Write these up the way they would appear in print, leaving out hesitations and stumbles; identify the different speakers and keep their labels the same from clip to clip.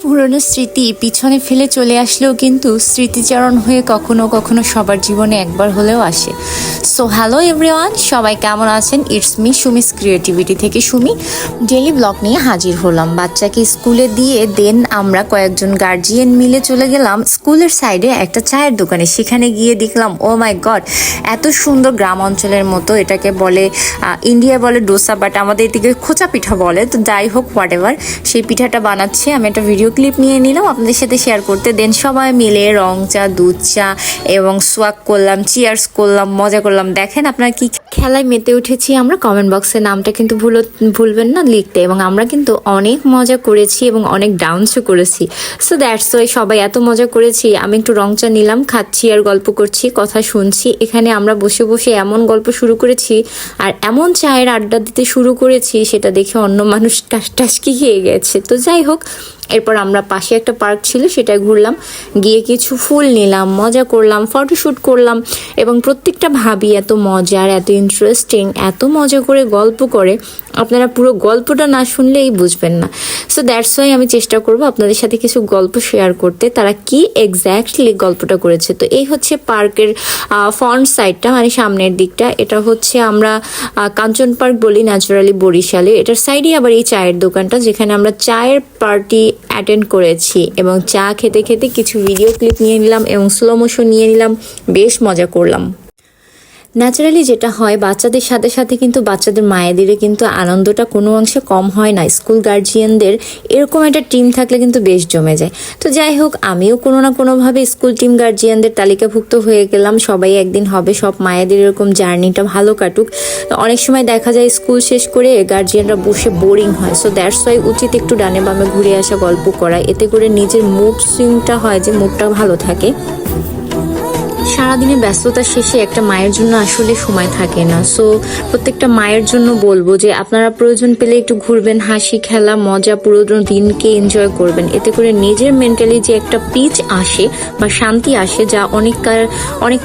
Speaker 1: পুরনো স্মৃতি পিছনে ফেলে চলে আসলেও কিন্তু স্মৃতিচারণ হয়ে কখনো কখনো সবার জীবনে একবার হলেও আসে। সো হ্যালো এভরিওয়ান, সবাই কেমন আছেন? ইটস মি সুমিস ক্রিয়েটিভিটি থেকে সুমি ডেইলি ব্লগ নিয়ে হাজির হলাম। বাচ্চাকে স্কুলে দিয়ে দেন আমরা কয়েকজন গার্জিয়ান মিলে চলে গেলাম স্কুলের সাইডে একটা চায়ের দোকানে। সেখানে গিয়ে দেখলাম ও মাই গড, এত সুন্দর গ্রাম অঞ্চলের মতো। এটাকে বলে ইন্ডিয়া বলে ডোসা, বাট আমাদের এদিকে খোঁচা পিঠা বলে। তো যাই হোক, হোয়াট এভার, সেই পিঠাটা বানাচ্ছে। আমি একটা ভিডিও ক্লিপ নিয়ে নিলাম আপনাদের সাথে শেয়ার করতে। দেন সবাই মিলে রং চা, দুধ চা এবং সোয়াক করলাম, চিয়ার্স করলাম, মজা করলাম। দেখেন আপনারা কি খেলায় মেতে উঠেছি আমরা। কমেন্ট বক্সে নামটা কিন্তু ভুলবেন না লিখতে। এবং আমরা কিন্তু অনেক মজা করেছি এবং অনেক ডান্সও করেছি। সো দ্যাটস ওয়াই সবাই এত মজা করেছি। আমি একটু রং চা নিলাম, খাচ্ছি আর গল্প করছি, কথা শুনছি। এখানে আমরা বসে বসে এমন গল্প শুরু করেছি আর এমন চায়ের আড্ডা দিতে শুরু করেছি, সেটা দেখে অন্য মানুষ টাসকি খেয়ে গেছে। তো যাই হোক, এরপর আমরা পাশে একটা পার্ক ছিল, সেটায় ঘুরলাম, গিয়ে কিছু ফুল নিলাম, মজা করলাম, ফটোশ্যুট করলাম। এবং প্রত্যেকটা ভাবি এত মজার, এত ইন্টারেস্টিং, এত মজা করে গল্প করে, আপনারা পুরো গল্পটা না শুনলেই বুঝবেন না। সো দ্যাটস ওয়াই আমি চেষ্টা করব আপনাদের সাথে কিছু গল্প শেয়ার করতে, তারা কি এক্স্যাক্টলি গল্পটা করেছে। তো এই হচ্ছে পার্কের ফ্রন্ট সাইডটা, মানে সামনের দিকটা। এটা হচ্ছে আমরা কাঞ্চন পার্ক বলি ন্যাচারালি বরিশালে। এটার সাইডে আবার এই চায়ের দোকানটা, যেখানে আমরা চায়ের পার্টি অ্যাটেন্ড করেছি এবং চা খেতে খেতে কিছু ভিডিও ক্লিপ নিয়ে নিলাম এবং স্লো মোশন নিয়ে নিলাম। বেশ মজা করলাম। ন্যাচারালি যেটা হয়, বাচ্চাদের সাথে সাথে কিন্তু বাচ্চাদের মায়েদেরও কিন্তু আনন্দটা কোনো অংশে কম হয় না। স্কুল গার্জিয়ানদের এরকম একটা টিম থাকলে কিন্তু বেশ জমে যায়। তো যাই হোক, আমিও কোনো না কোনোভাবে স্কুল টিম গার্জিয়ানদের তালিকাভুক্ত হয়ে গেলাম। সবাই একদিন হবে, সব মায়েদের এরকম জার্নিটা ভালো কাটুক। অনেক সময় দেখা যায় স্কুল শেষ করে গার্জিয়ানরা বসে বোরিং হয়। সো দ্যাটস ওয়াই উচিত একটু ডানে বামে ঘুরে আসা, গল্প করা। এতে করে নিজের মুড সুইংটা হয়, যে মুডটা ভালো থাকে। সারাদিনে ব্যস্ততার শেষে একটা মায়ের জন্য আসলে সময় থাকে না। সো প্রত্যেকটা মায়ের জন্য বলবো যে আপনারা প্রয়োজন পেলে একটু ঘুরবেন, হাসি খেলা মজা, পুরো দিনকে এনজয় করবেন। এতে করে নিজের মেন্টালি যে একটা পিচ আসে বা শান্তি আসে, যা অনেক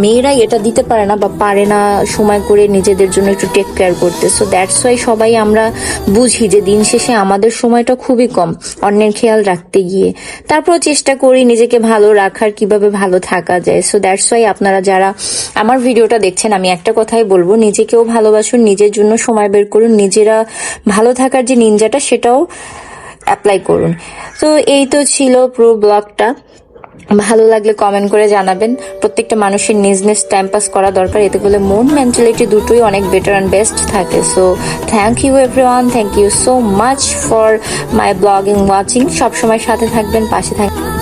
Speaker 1: মেয়েরাই এটা দিতে পারে না বা পারে না সময় করে নিজেদের জন্য একটু টেক কেয়ার করতে। সো দ্যাটস ওয়াই সবাই আমরা বুঝি যে দিন শেষে আমাদের সময়টা খুবই কম অন্যের খেয়াল রাখতে গিয়ে। তারপর চেষ্টা করি নিজেকে ভালো রাখার, কিভাবে ভালো থাকা যায়। সো দ্যাটস ওয়াই আপনারা যারা আমার ভিডিওটা দেখছেন, আমি একটা কথাই বলবো, নিজেকেও ভালোবাসুন, নিজের জন্য সময় বের করুন, নিজেরা ভালো থাকার যে নিনজাটা সেটাও অ্যাপ্লাই করুন। তো এই তো ছিল পুরো ব্লগটা। ভালো লাগলে কমেন্ট করে জানাবেন। প্রত্যেকটা মানুষের নিজ নিজ টাইম পাস করা দরকার, এতে করলে মন মেন্টালিটি দুটোই অনেক বেটার অ্যান্ড বেস্ট থাকে। So thank you everyone, thank you so much for my blogging watching. সবসময় সাথে থাকবেন, পাশে থাকবেন।